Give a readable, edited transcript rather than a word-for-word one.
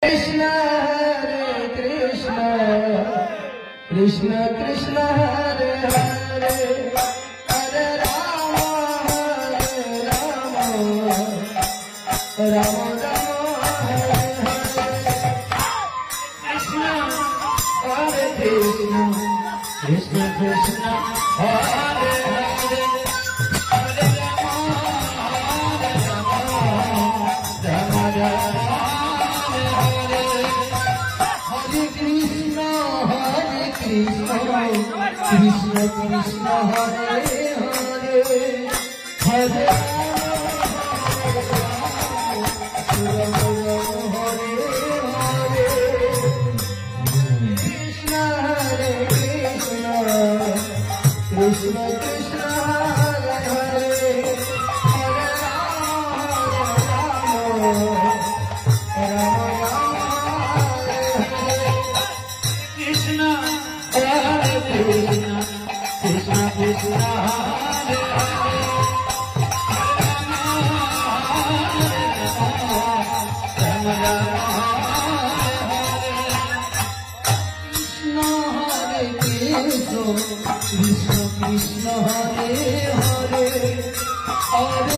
Krishna Hare Krishna Krishna Krishna Hare Hare Hare Rama Hare Rama Rama Rama Hare Hare Krishna Hare Krishna Krishna Krishna Hare Hare Hare Rama Hare Rama Krishna Krishna Hare Hare Hare Rama Hare Hare Krishna Hare Krishna Krishna Krishna Hare Hare Hare Rama Krishna Krishna Krishna Hare Hare Rama Rama Krishna Hare Krishna Krishna Krishna Hare Hare Hare